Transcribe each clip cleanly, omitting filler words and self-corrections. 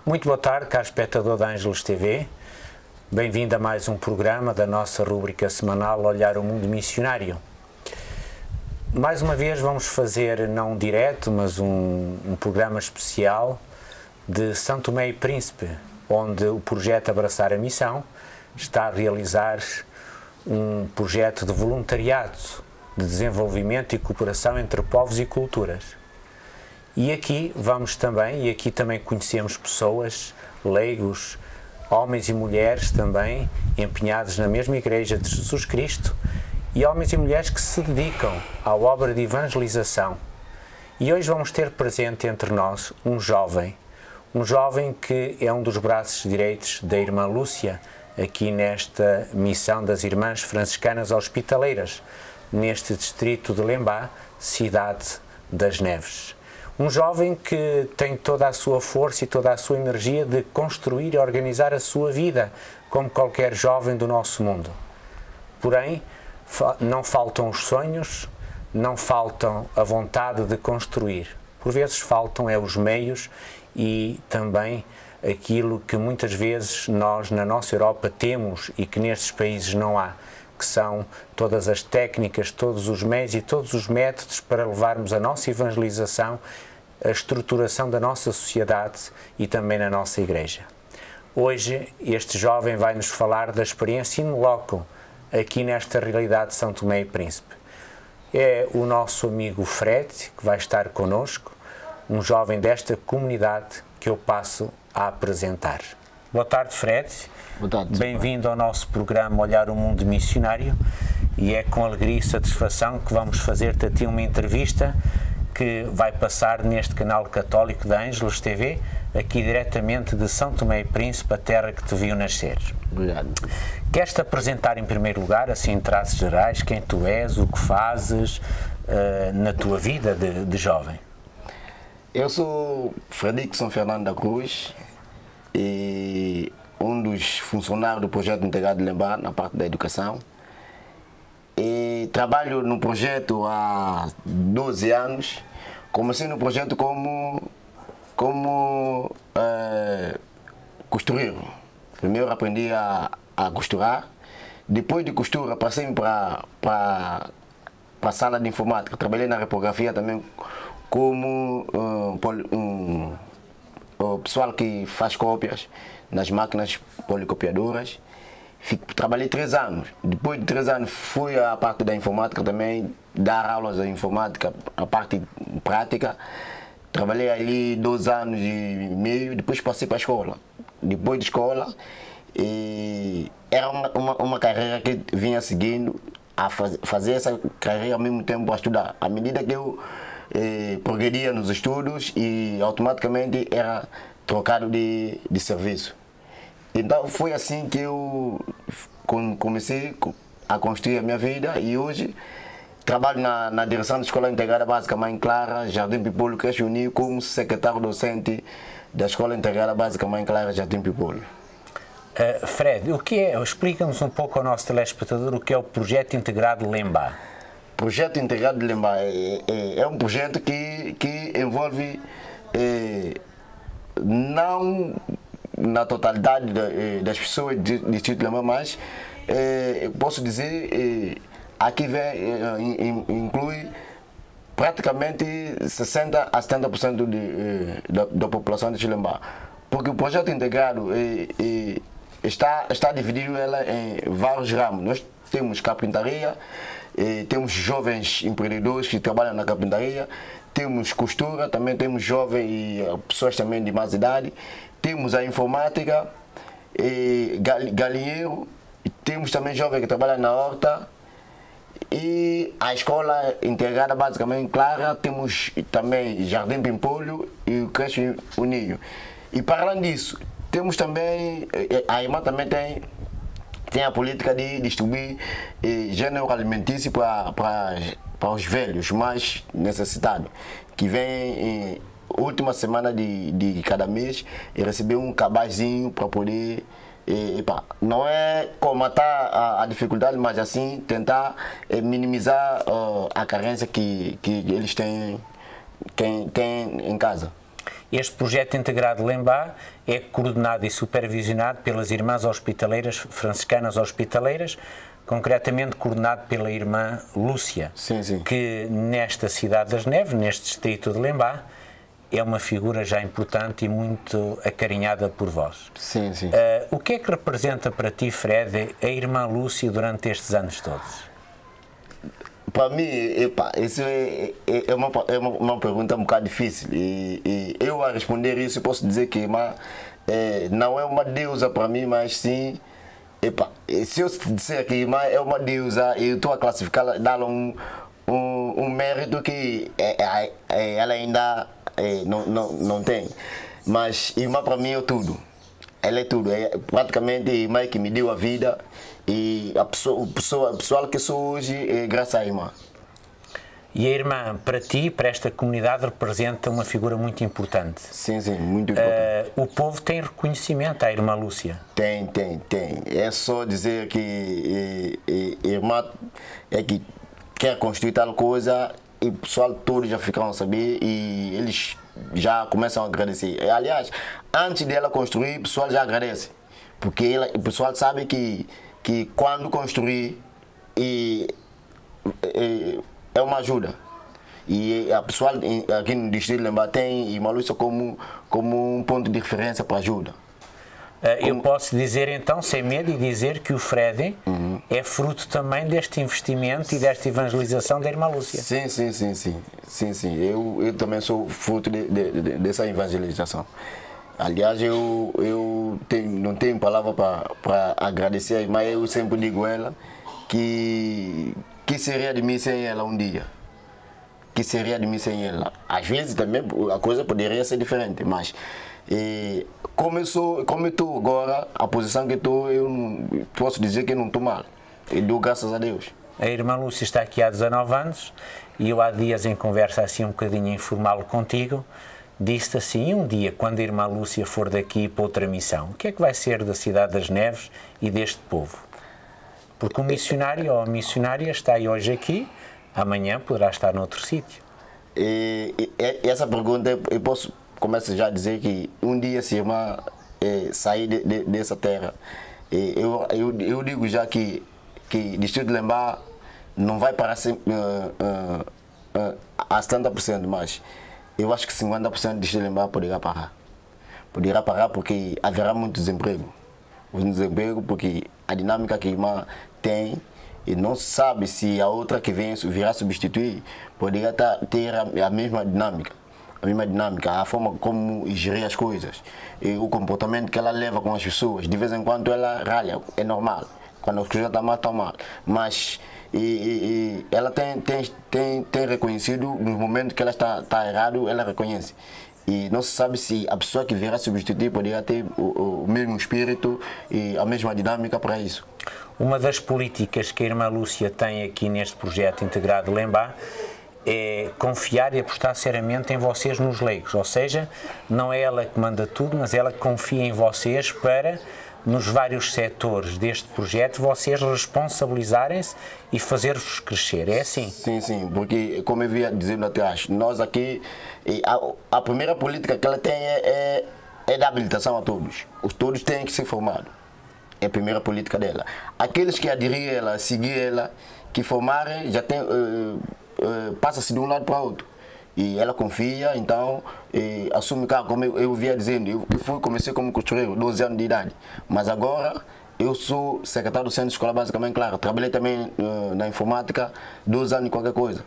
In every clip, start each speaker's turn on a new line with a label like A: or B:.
A: Muito boa tarde, caro espectador da Ângelos TV. Bem-vindo a mais um programa da nossa rúbrica semanal Olhar o Mundo Missionário. Mais uma vez vamos fazer, não um direto, mas um programa especial de São Tomé e Príncipe, onde o projeto Abraçar a Missão está a realizar um projeto de voluntariado, de desenvolvimento e cooperação entre povos e culturas. E aqui também conhecemos pessoas, leigos, homens e mulheres também empenhados na mesma Igreja de Jesus Cristo e homens e mulheres que se dedicam à obra de evangelização. E hoje vamos ter presente entre nós um jovem que é um dos braços direitos da irmã Lúcia, aqui nesta missão das Irmãs Franciscanas Hospitaleiras, neste distrito de Lembá, cidade das Neves. Um jovem que tem toda a sua força e toda a sua energia de construir e organizar a sua vida, como qualquer jovem do nosso mundo. Porém, não faltam os sonhos, não faltam a vontade de construir. Por vezes faltam os meios e também aquilo que muitas vezes nós na nossa Europa temos e que nestes países não há, que são todas as técnicas, todos os meios e todos os métodos para levarmos a nossa evangelização, a estruturação da nossa sociedade e também na nossa Igreja. Hoje este jovem vai nos falar da experiência in loco aqui nesta realidade de São Tomé e Príncipe. É o nosso amigo Fred, que vai estar connosco, um jovem desta comunidade que eu passo a apresentar. Boa tarde, Fred.
B: Boa tarde.
A: Bem-vindo ao nosso programa Olhar o Mundo Missionário, e é com alegria e satisfação que vamos fazer-te a ti uma entrevista que vai passar neste canal católico da Ângelos TV, aqui diretamente de São Tomé e Príncipe, a terra que te viu nascer.
B: Obrigado.
A: Queres-te apresentar em primeiro lugar, assim em traços gerais, quem tu és, o que fazes na tua vida de jovem?
B: Eu sou Frederico São Fernando da Cruz e um dos funcionários do projeto integrado de Lembá na parte da educação. E trabalho no projeto há 12 anos. Comecei no projeto como costureiro. Primeiro aprendi a costurar. Depois de costura passei para a sala de informática. Trabalhei na reprografia também como o pessoal que faz cópias nas máquinas policopiadoras. Trabalhei 3 anos. Depois de 3 anos fui à parte da informática também, dar aulas de informática, a parte prática. Trabalhei ali 2 anos e meio, depois passei para a escola. Depois de escola, era uma carreira que vinha seguindo, a fazer essa carreira ao mesmo tempo a estudar. À medida que eu progredia nos estudos e automaticamente era trocado de serviço. Então foi assim que eu comecei a construir a minha vida e hoje trabalho na direção da Escola Integrada Básica Mãe Clara, Jardim Pipolo, Creche Unido, como secretário docente da Escola Integrada Básica Mãe Clara, Jardim Pipolo.
A: Fred, o que é? Explica-nos um pouco ao nosso telespectador o que é o Projeto Integrado Lembá.
B: O Projeto Integrado de Lembá é um projeto que envolve não na totalidade das pessoas do Distrito de Lembá, mas posso dizer aqui inclui praticamente 60% a 70% da população de Lembá, porque o projeto integrado está dividido em vários ramos. Nós temos carpintaria, temos jovens empreendedores que trabalham na carpintaria, temos costura, também temos jovens e pessoas também de mais idade, temos a informática, galinheiro, temos também jovens que trabalham na horta e a Escola Integrada Basicamente Clara, temos também Jardim Pimpolho e o Creche Unido. E para além disso, temos também, a irmã também tem a política de distribuir gênero alimentício para os velhos mais necessitados, que vem última semana de cada mês e receber um cabazinho para poder não é comatar a dificuldade, mas assim tentar minimizar a carência que eles têm em casa.
A: Este projeto integrado Lembá é coordenado e supervisionado pelas Irmãs Hospitaleiras, Franciscanas Hospitaleiras, concretamente coordenado pela irmã Lúcia, que nesta cidade das Neves, neste distrito de Lembá, é uma figura já importante e muito acarinhada por vós.
B: Sim, sim.
A: O que é que representa para ti, Fred, a irmã Lúcia durante estes anos todos?
B: Para mim, isso é uma pergunta um bocado difícil. E eu, a responder isso, posso dizer que não é uma deusa para mim, mas sim. Se eu disser que irmã é uma deusa, eu estou a classificá-la, dar-lhe um mérito que ela ainda não tem. Mas irmã para mim é tudo. Ela é tudo. É praticamente a irmã que me deu a vida. E o pessoal que sou hoje é graças à irmã.
A: E a irmã, para ti, para esta comunidade, representa uma figura muito importante.
B: Sim, sim, muito importante.
A: O povo tem reconhecimento à irmã Lúcia?
B: Tem. É só dizer que a irmã é que quer construir tal coisa e o pessoal todos já ficaram a saber e eles já começam a agradecer. Aliás, antes dela construir, o pessoal já agradece. Porque o pessoal sabe que quando construir é uma ajuda. E a pessoa aqui no distrito de Lembá tem Irmã Lúcia como um ponto de referência para ajuda.
A: Eu posso dizer então, sem medo, e dizer que o Fred é fruto também deste investimento e desta evangelização da Irmã Lúcia.
B: Sim. Eu também sou fruto dessa evangelização. Aliás, eu não tenho palavra para agradecer a irmã. Eu sempre digo a ela que seria de mim sem ela um dia. Que seria de mim sem ela. Às vezes também a coisa poderia ser diferente, mas como eu estou agora, a posição que estou, eu não posso dizer que não estou mal. Eu dou graças a Deus.
A: A irmã Lúcia está aqui há 19 anos e eu há dias em conversa assim um bocadinho informal contigo, disse assim, um dia, quando a irmã Lúcia for daqui para outra missão, o que é que vai ser da Cidade das Neves e deste povo? Porque o missionário ou a missionária está aí hoje aqui, amanhã poderá estar noutro sítio.
B: Essa pergunta, eu posso começar já a dizer que um dia se a irmã sair dessa terra, eu digo já que o distrito de Lembá não vai parar a 70%, mas eu acho que 50% de Lembá poderá parar. Poderá parar porque haverá muito desemprego. O desemprego porque a dinâmica que a irmã tem e não se sabe se a outra que virá substituir poderá ter a mesma dinâmica. A forma como gerir as coisas, e o comportamento que ela leva com as pessoas. De vez em quando ela ralha, é normal. Quando as coisas estão mal, estão mal. Mas ela tem reconhecido nos momentos que ela está errado, ela reconhece. E não se sabe se a pessoa que virá substituir poderia ter o mesmo espírito e a mesma dinâmica para isso.
A: Uma das políticas que a irmã Lúcia tem aqui neste projeto integrado Lembá é confiar e apostar seriamente em vocês nos leigos, ou seja, não é ela que manda tudo, mas ela que confia em vocês para, nos vários setores deste projeto, vocês responsabilizarem-se e fazer-vos crescer, é assim?
B: Sim, porque como eu vinha dizendo atrás, nós aqui, a primeira política que ela tem é da habilitação a todos, todos têm que ser formados, é a primeira política dela. Aqueles que aderirem a ela, seguir ela, que formarem, já tem... passa-se de um lado para o outro e ela confia, então assume que, como eu vinha dizendo, eu comecei como costureiro, 12 anos de idade, mas agora eu sou secretário do Centro de Escola Basicamente Claro, trabalhei também na informática, 2 anos e qualquer coisa.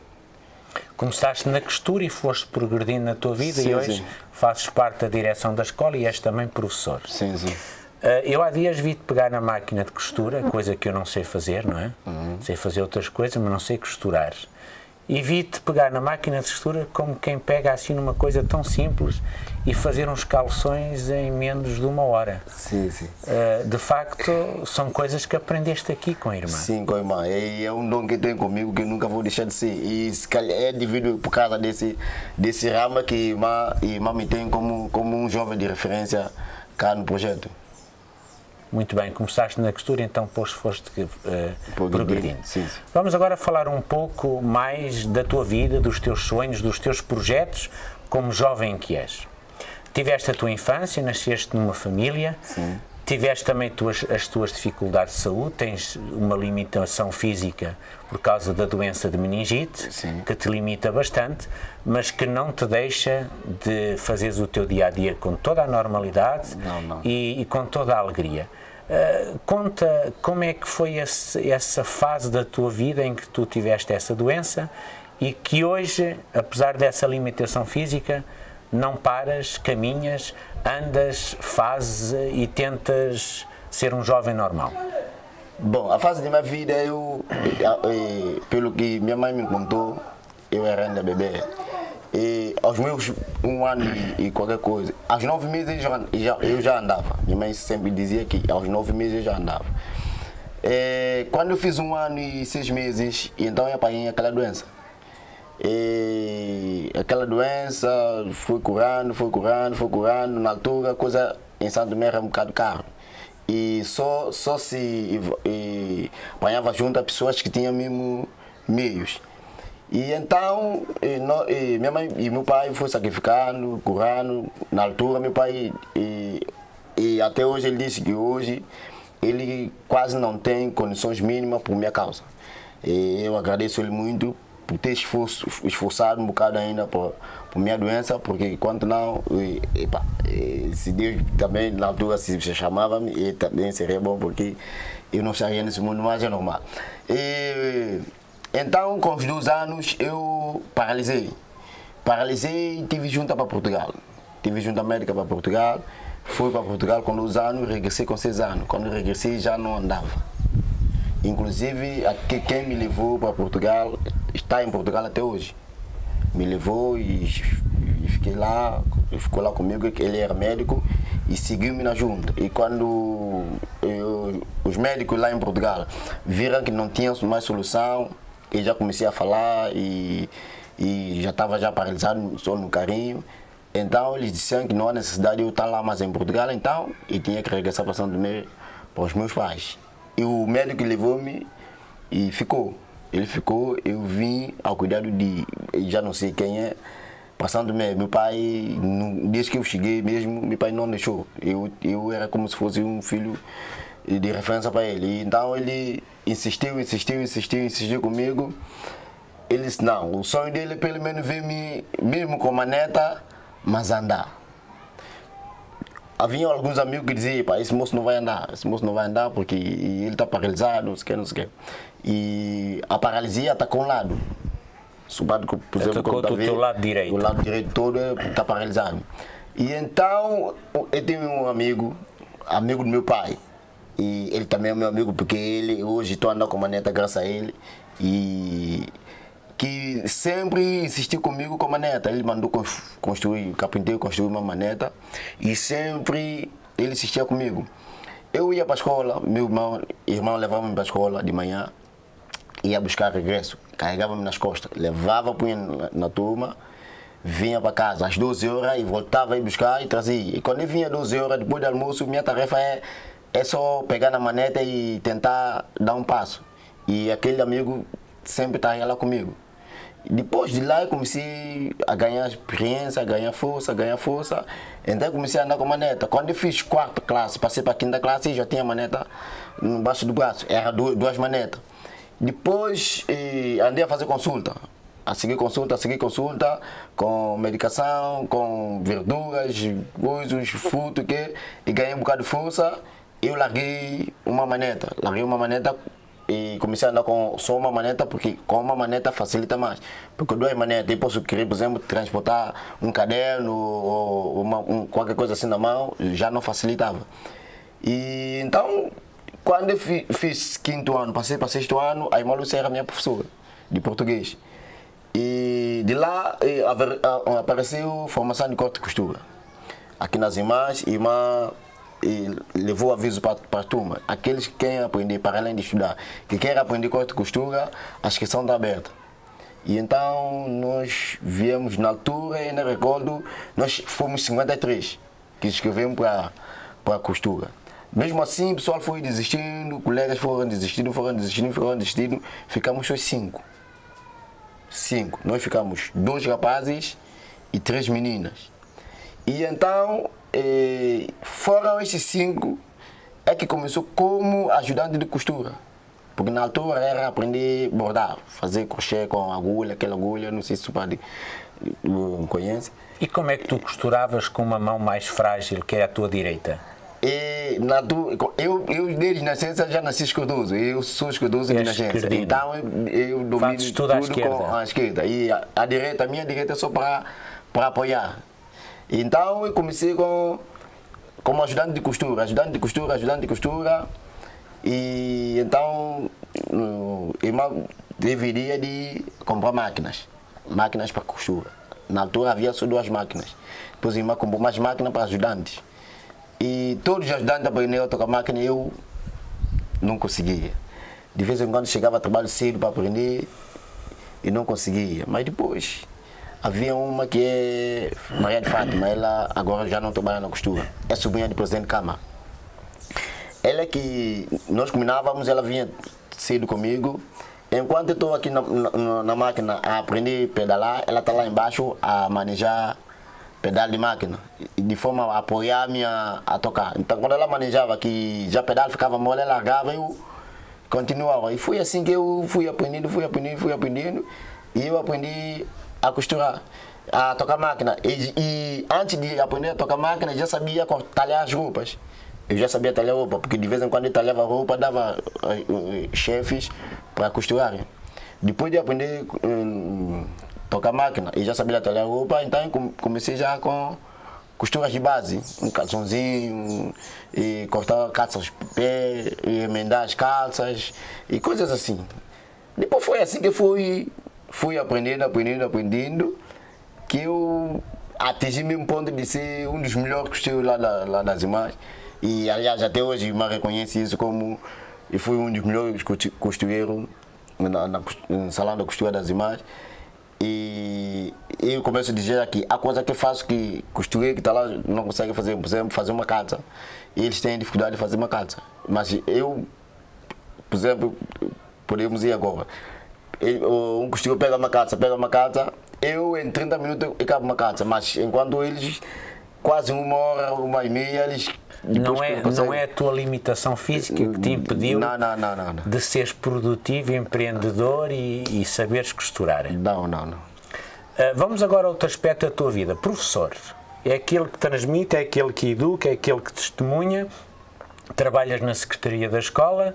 A: Começaste na costura e foste progredindo na tua vida e hoje fazes parte da direção da escola e és também professor.
B: Sim.
A: Eu há dias vi-te pegar na máquina de costura, coisa que eu não sei fazer, não é? Sei fazer outras coisas, mas não sei costurar. E vi-te pegar na máquina de costura como quem pega assim numa coisa tão simples e fazer uns calções em menos de 1 hora.
B: Sim.
A: De facto, são coisas que aprendeste aqui com a irmã.
B: Sim, com a irmã. É um dom que tem comigo que eu nunca vou deixar de ser. E se calhar é devido por causa desse ramo que a irmã me tem como um jovem de referência cá no projeto.
A: Muito bem, começaste na costura, então depois foste progredindo.
B: Sim.
A: Vamos agora falar um pouco mais da tua vida, dos teus sonhos, dos teus projetos, como jovem que és. tiveste a tua infância, nasceste numa família.
B: Sim.
A: Tiveste também as tuas dificuldades de saúde, tens uma limitação física por causa da doença de meningite,
B: Sim.
A: que te limita bastante, mas que não te deixa de fazeres o teu dia-a-dia com toda a normalidade
B: Não.
A: E com toda a alegria. Conta como é que foi essa fase da tua vida em que tu tiveste essa doença e que hoje, apesar dessa limitação física, não paras, caminhas, andas, fazes e tentas ser um jovem normal.
B: Bom, a fase da minha vida, pelo que minha mãe me contou, eu era ainda bebê. E aos meus 1 ano e qualquer coisa, aos 9 meses eu já andava. Minha mãe sempre dizia que aos 9 meses eu já andava. Quando eu fiz 1 ano e 6 meses, então eu apanhei aquela doença. E aquela doença foi curando. Na altura, a coisa em Santo Tomé era um bocado caro. E só se apanhava junto a pessoas que tinham mesmo meios. E então, minha mãe e meu pai foi sacrificando, curando. Na altura, meu pai, e até hoje ele disse que hoje ele quase não tem condições mínimas por minha causa. E eu agradeço ele muito por ter esforçado um bocado ainda por minha doença, porque enquanto não, se Deus também na altura se chamava-me, também seria bom, porque eu não estaria nesse mundo, mas é normal. Então, com os 2 anos, eu paralisei e tive junta para Portugal. Tive junta médica para Portugal, fui para Portugal com 2 anos, regressei com 6 anos. Quando regressei já não andava. Inclusive, quem me levou para Portugal está em Portugal até hoje. Me levou e fiquei lá, ficou lá comigo, ele era médico e seguiu-me na junta. E quando os médicos lá em Portugal viram que não tinham mais solução, eu já comecei a falar e já estava já paralisado, só no carinho. Então eles disseram que não há necessidade de eu estar lá mais em Portugal, então eu tinha que regressar para Santo Tomé para os meus pais. E o médico levou-me e ficou. Ele ficou, eu vim ao cuidado de, já não sei quem é, passando mesmo. Meu pai, desde que eu cheguei mesmo, meu pai não deixou. Eu era como se fosse um filho de referência para ele. Então ele insistiu comigo. Ele disse, não, o sonho dele é pelo menos ver-me, mesmo com maneta, mas andar. Havia alguns amigos que diziam, pá, esse moço não vai andar porque ele está paralisado, não sei o que. E a paralisia está com um lado. Por exemplo,
A: com o teu lado direito.
B: O lado direito todo está paralisado. E então, eu tenho um amigo do meu pai. E ele também é meu amigo, porque ele hoje estou andando com maneta graças a ele. E que sempre insistiu comigo com maneta. Ele mandou construir, o carpinteiro construiu uma maneta e sempre ele insistia comigo. Eu ia para a escola, meu irmão levava-me para a escola de manhã, ia buscar regresso, carregava-me nas costas, levava, punha na turma, vinha para casa às 12 horas e voltava a ir buscar e trazia. E quando eu vinha às 12 horas, depois do almoço, minha tarefa é só pegar na maneta e tentar dar um passo. E aquele amigo sempre estava lá comigo. Depois de lá eu comecei a ganhar experiência, a ganhar força. Então eu comecei a andar com maneta. Quando eu fiz 4ª classe, passei para a 5ª classe e já tinha maneta embaixo do braço. Era 2 manetas. Depois andei a fazer consulta. A seguir consulta, com medicação, com verduras, coisas, frutos, e ganhei um bocado de força. Eu larguei uma maneta. E comecei a andar com só uma maneta, porque com uma maneta facilita mais. Porque 2 manetas eu posso querer, por exemplo, transportar um caderno ou qualquer coisa assim na mão, já não facilitava. E então, quando eu fiz 5º ano, passei para 6º ano, a irmã Lúcia era minha professora de português. E de lá apareceu formação de corte e costura. Aqui nas irmãs, irmã levou aviso para a turma. Aqueles que querem aprender, para além de estudar, que querem aprender corte e costura, a inscrição está aberta. E então nós viemos na altura, ainda recordo, nós fomos 53 que inscrevemos para a costura. Mesmo assim, o pessoal foi desistindo, colegas foram desistindo, ficamos só 5. Nós ficamos 2 rapazes e 3 meninas. E então, foram estes 5 é que começou como ajudante de costura. Porque na altura era aprender a bordar, fazer crochê com agulha, aquela agulha, não sei se o padre conhece.
A: E como é que tu costuravas com uma mão mais frágil, que é a tua direita?
B: Eu desde nascença já nasci escudoso, eu sou escudoso de nascença, então eu domino tudo com a esquerda e a direita, a minha direita é só para apoiar. Então eu comecei como ajudante de costura, e então eu deveria de comprar máquinas para costura. Na altura havia só 2 máquinas, depois a irmã comprou mais máquinas para ajudantes. E todos os ajudantes aprenderam a tocar máquina e eu não conseguia. De vez em quando chegava a trabalho cedo para aprender e não conseguia. Mas depois havia uma que é Maria de Fátima, ela agora já não trabalha na costura. É sobrinha do presidente Câmara. Ela que nós combinávamos, ela vinha cedo comigo. Enquanto eu estou aqui na máquina a aprender a pedalar, ela está lá embaixo a manejar pedal de máquina, de forma a apoiar-me a tocar. Então quando ela manejava que já pedal ficava mole, ela largava e eu continuava. E foi assim que eu fui aprendendo, e eu aprendi a costurar, a tocar máquina. E antes de aprender a tocar máquina, eu já sabia talhar as roupas. Eu já sabia talhar roupa, porque de vez em quando eu talhava roupa, dava chefes para costurarem. Depois de aprender tocar máquina e já sabia talhar roupa, então comecei já com costuras de base, um calçãozinho, e cortar calças de pé, e emendar as calças e coisas assim. Depois foi assim que fui aprendendo, que eu atingi um ponto de ser um dos melhores costureiros lá das irmãs. E aliás até hoje a irmã reconhece isso como eu fui um dos melhores costureiros no salão da costura das irmãs. E eu começo a dizer aqui, a coisa que eu faço que costureiro que está lá não consegue fazer, por exemplo, fazer uma calça. Eles têm dificuldade de fazer uma calça. Mas eu, por exemplo, podemos ir agora. Um costureiro pega uma calça, eu em 30 minutos eu acabo uma calça, mas enquanto eles, quase 1 hora, 1h30, eles...
A: Não é a tua limitação física que te impediu
B: não.
A: de seres produtivo, empreendedor e saberes costurar?
B: Não.
A: Vamos agora a outro aspecto da tua vida. Professor, é aquele que transmite, é aquele que educa, é aquele que testemunha, trabalhas na secretaria da escola,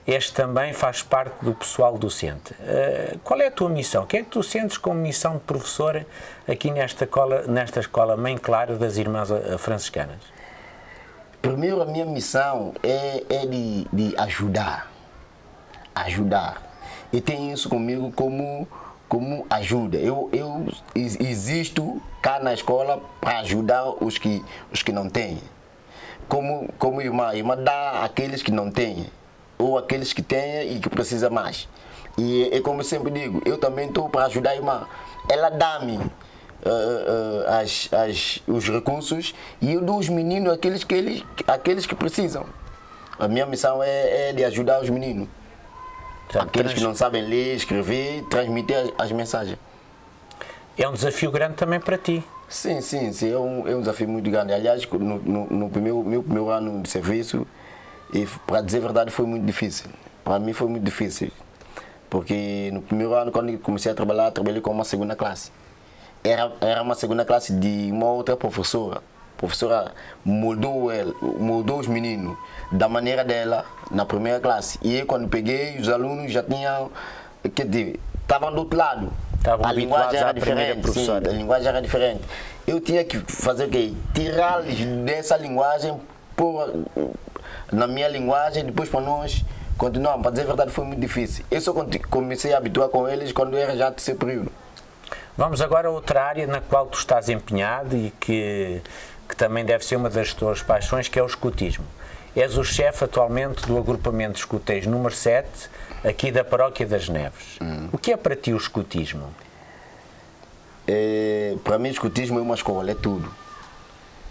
A: este também faz parte do pessoal docente. Qual é a tua missão? O que é que tu sentes como missão de professor aqui nesta escola Mãe Clara das Irmãs Franciscanas?
B: Primeiro, a minha missão é de ajudar. E tenho isso comigo como ajuda. Eu existo cá na escola para ajudar os que não têm. Como irmã dá àqueles que não têm, ou aqueles que têm e que precisam mais. E como eu sempre digo, eu também estou para ajudar a irmã. Ela dá-me os recursos e eu dou os meninos aqueles que precisam. A minha missão é de ajudar os meninos. Aqueles que não sabem ler, escrever, transmitir as mensagens.
A: É um desafio grande também para ti.
B: Sim, é um desafio muito grande. Aliás, no meu primeiro ano de serviço, para dizer a verdade, foi muito difícil. Para mim foi muito difícil. Porque no primeiro ano, quando eu comecei a trabalhar, trabalhei com uma segunda classe. Era uma segunda classe de uma outra professora. A professora moldou os meninos da maneira dela na primeira classe. E eu, quando peguei, os alunos já tinham, estavam do outro lado. A linguagem era diferente. Sim, a linguagem era diferente. Eu tinha que fazer o quê? Tirá-los dessa linguagem, pôr na minha linguagem, depois para nós continuar. Para dizer a verdade, foi muito difícil. Eu só comecei a habituar com eles quando eu era já terceiro período.
A: Vamos agora a outra área na qual tu estás empenhado e que também deve ser uma das tuas paixões, que é o escotismo. És o chefe atualmente do agrupamento de escoteiros número 7, aqui da Paróquia das Neves. O que é para ti o escotismo?
B: Para mim o escotismo é uma escola, é tudo.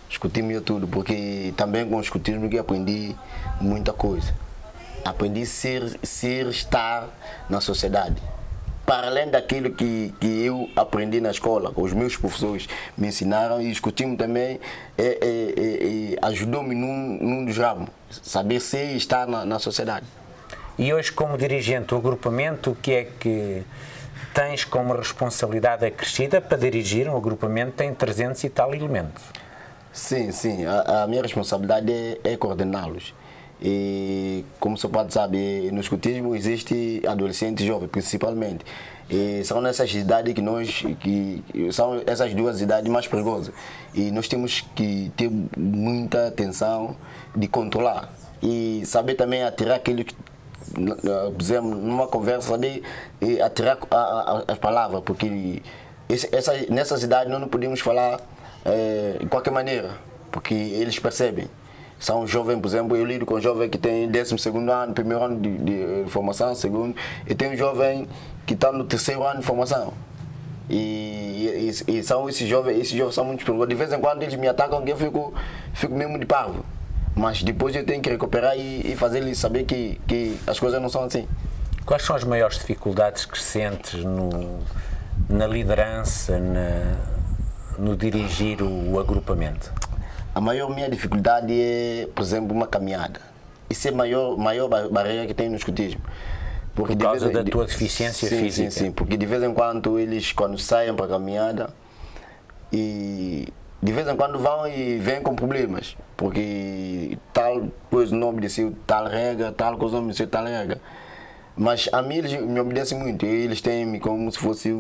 B: Escotismo é tudo, porque também com o escotismo que aprendi muita coisa. Aprendi a estar na sociedade. para além daquilo que eu aprendi na escola, os meus professores me ensinaram e discutimos também, ajudou-me num dos ramos, saber se estar na sociedade.
A: E hoje, como dirigente do agrupamento, o que é que tens como responsabilidade acrescida para dirigir um agrupamento que tem 300 e tal elementos?
B: Sim, a minha responsabilidade é coordená-los. E como você pode saber, no escutismo existe adolescente e jovem principalmente. E são nessas idades que são essas duas idades mais perigosas. E nós temos que ter muita atenção de controlar e saber também atirar aquilo que, por exemplo, numa conversa, saber atirar as palavras, porque nessas idades nós não podemos falar de qualquer maneira, porque eles percebem. São jovens, por exemplo, eu lido com um jovem que tem 12º ano, primeiro ano de formação, segundo, e tem um jovem que está no 3º ano de formação. E são esses jovens são muito perigosos. De vez em quando eles me atacam que eu fico mesmo de parvo. Mas depois eu tenho que recuperar e fazer eles saber que as coisas não são assim.
A: Quais são as maiores dificuldades que sentes na liderança, no dirigir o agrupamento?
B: A minha dificuldade é, por exemplo, uma caminhada. Isso é a maior barreira que tem no escutismo.
A: Por causa da tua deficiência física?
B: Sim, porque de vez em quando eles, quando saem para a caminhada, e de vez em quando vão e vêm com problemas, porque tal coisa o nome de tal regra, tal coisa o nome de tal regra. Mas a mim eles me obedecem muito, eles têm-me como se fosse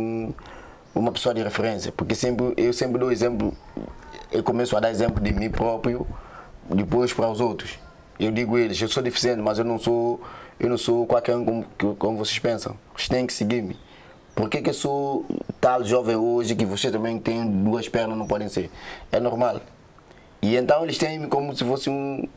B: uma pessoa de referência, porque eu sempre dou exemplo, eu começo a dar exemplo de mim próprio, depois para os outros. Eu digo a eles, eu sou deficiente, mas eu não sou qualquer um como vocês pensam. Vocês têm que seguir-me. Por que eu sou tal jovem hoje que vocês também têm 2 pernas, não podem ser? É normal. E então eles têm-me como se fosse um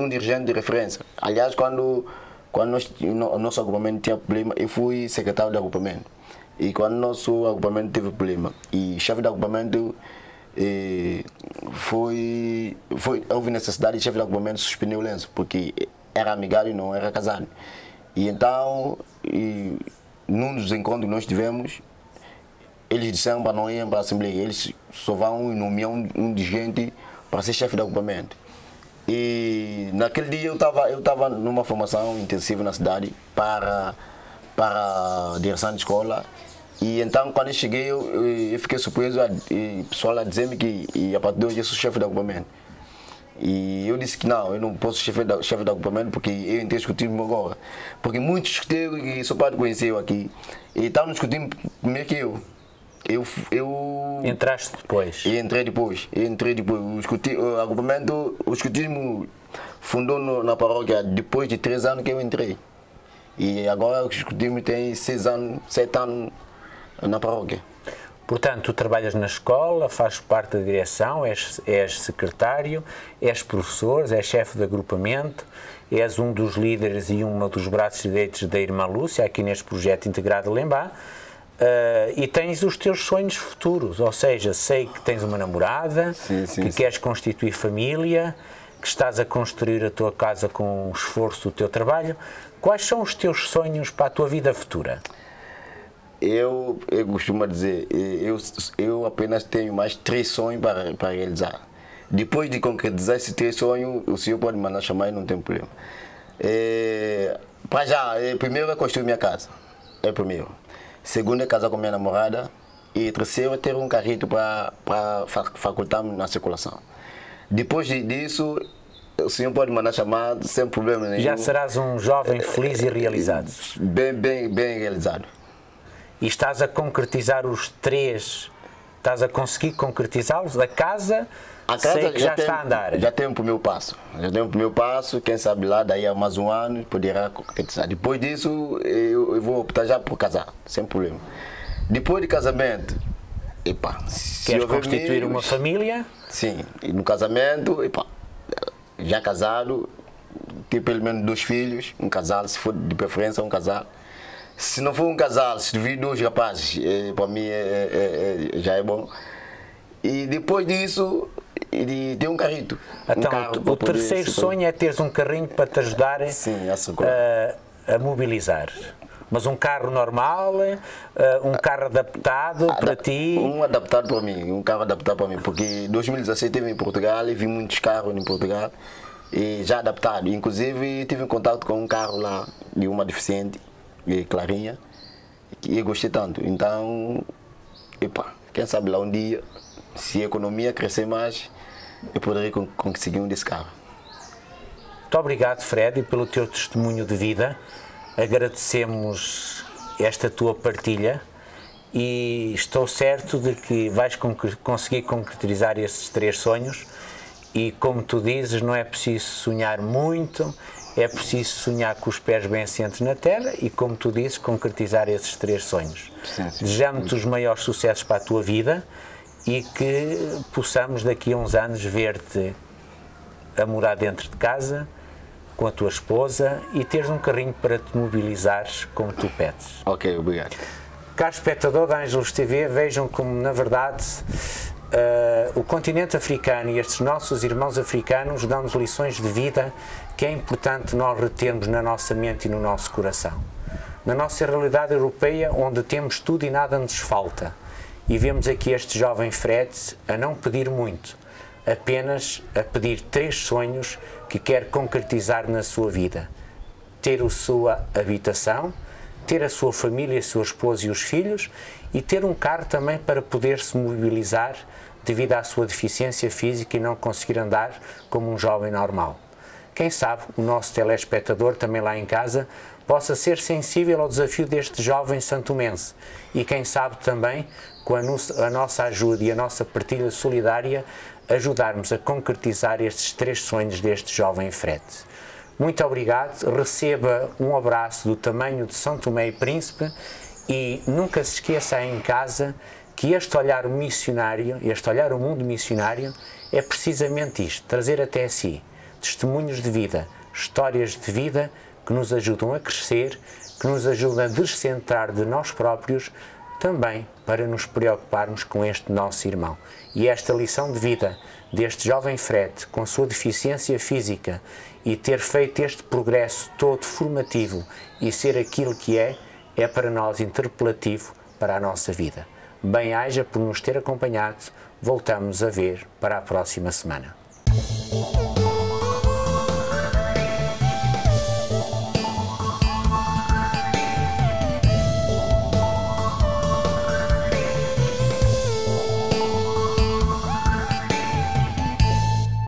B: dirigente de referência. Aliás, quando o nosso agrupamento tinha problema, eu fui secretário de agrupamento. E quando o nosso agrupamento teve problema, e o chefe de agrupamento houve necessidade de chefe de agrupamento suspender o lenço, porque era amigável e não era casado. E então, num dos encontros que nós tivemos, eles disseram para não ir para a Assembleia, eles só vão nomear um dirigente para ser chefe de agrupamento. E naquele dia eu estava numa formação intensiva na cidade para a direção de escola. E então, quando eu cheguei, eu fiquei surpreso, o pessoal a dizer-me que a partir de hoje eu sou chefe de agrupamento. E eu disse que não, eu não posso ser chefe de agrupamento porque eu entrei discutindo agora. Porque muitos escuteiros que só pode conhecer eu aqui, e estavam discutindo primeiro que eu.
A: Entraste depois?
B: Entrei depois. O escutismo fundou na paróquia depois de 3 anos que eu entrei. E agora o escutismo tem 6 anos, 7 anos na paróquia.
A: Portanto, tu trabalhas na escola, fazes parte da direção, és secretário, és professor, és chefe de agrupamento, és um dos líderes e um dos braços direitos da Irmã Lúcia, aqui neste projeto integrado de Lembá, e tens os teus sonhos futuros, ou seja, sei que tens uma namorada, que queres constituir família, que estás a construir a tua casa com o esforço do teu trabalho. Quais são os teus sonhos para a tua vida futura?
B: Eu costumo dizer, eu apenas tenho mais 3 sonhos para realizar. Depois de concretizar esses 3 sonhos, o senhor pode me mandar chamar e não tem problema. Para já, primeiro é construir minha casa. É o primeiro. Segundo é casar com minha namorada. E terceiro é ter um carrito para facultar-me na circulação. Depois disso, o senhor pode mandar chamar sem problema nenhum.
A: Já serás um jovem feliz e realizado.
B: Bem realizado.
A: E estás a os 3, estás a conseguir concretizá-los? A casa sei que já está a andar.
B: Já tenho o primeiro passo. Quem sabe lá, daí a mais um ano, poderá concretizar. Depois disso, eu vou optar já por casar, sem problema. Depois de casamento,
A: queres constituir uma família?
B: Sim, e no casamento, já casado, ter pelo menos 2 filhos, um casal, se for de preferência um casal. Se não for um casal, se vir 2 rapazes, para mim já é bom. E depois disso, ter um carrito.
A: Então, o terceiro sonho é teres um carrinho para te ajudar a mobilizar. Mas um carro normal, um carro adaptado para ti?
B: Um adaptado para mim, um carro adaptado para mim, porque em 2017 estive em Portugal e vi muitos carros em Portugal e já adaptado. Inclusive tive em contato com um carro lá de uma deficiente, Clarinha, e eu gostei tanto. Então, epa, quem sabe lá um dia, se a economia crescer mais, eu poderia conseguir um desse carro.
A: Muito obrigado, Fred, pelo teu testemunho de vida. Agradecemos esta tua partilha e estou certo de que vais conseguir concretizar esses 3 sonhos e, como tu dizes, não é preciso sonhar muito, é preciso sonhar com os pés bem assentes na terra e, como tu dizes, concretizar esses 3 sonhos. Desejamos-te os maiores sucessos para a tua vida e que possamos daqui a uns anos ver-te a morar dentro de casa com a tua esposa e teres um carrinho para te mobilizares como tu pedes.
B: Ok, obrigado.
A: Caro espectador da Ângelos TV, vejam como, na verdade, o continente africano e estes nossos irmãos africanos dão-nos lições de vida que é importante nós retermos na nossa mente e no nosso coração. Na nossa realidade europeia, onde temos tudo e nada nos falta, e vemos aqui este jovem Fred a não pedir muito, apenas a pedir 3 sonhos que quer concretizar na sua vida: ter a sua habitação, ter a sua família, a sua esposa e os filhos, e ter um carro também para poder se mobilizar devido à sua deficiência física e não conseguir andar como um jovem normal. Quem sabe o nosso telespectador também lá em casa possa ser sensível ao desafio deste jovem santomense e quem sabe também com a nossa ajuda e a nossa partilha solidária ajudarmos a concretizar estes 3 sonhos deste jovem Fred. Muito obrigado, receba um abraço do tamanho de São Tomé e Príncipe e nunca se esqueça aí em casa que este olhar missionário, este olhar ao mundo missionário é precisamente isto, trazer até si testemunhos de vida, histórias de vida que nos ajudam a crescer, que nos ajudam a descentrar de nós próprios, também para nos preocuparmos com este nosso irmão. E esta lição de vida deste jovem Fred, com sua deficiência física, e ter feito este progresso todo formativo e ser aquilo que é para nós interpelativo para a nossa vida. Bem-aja por nos ter acompanhado, voltamos a ver para a próxima semana.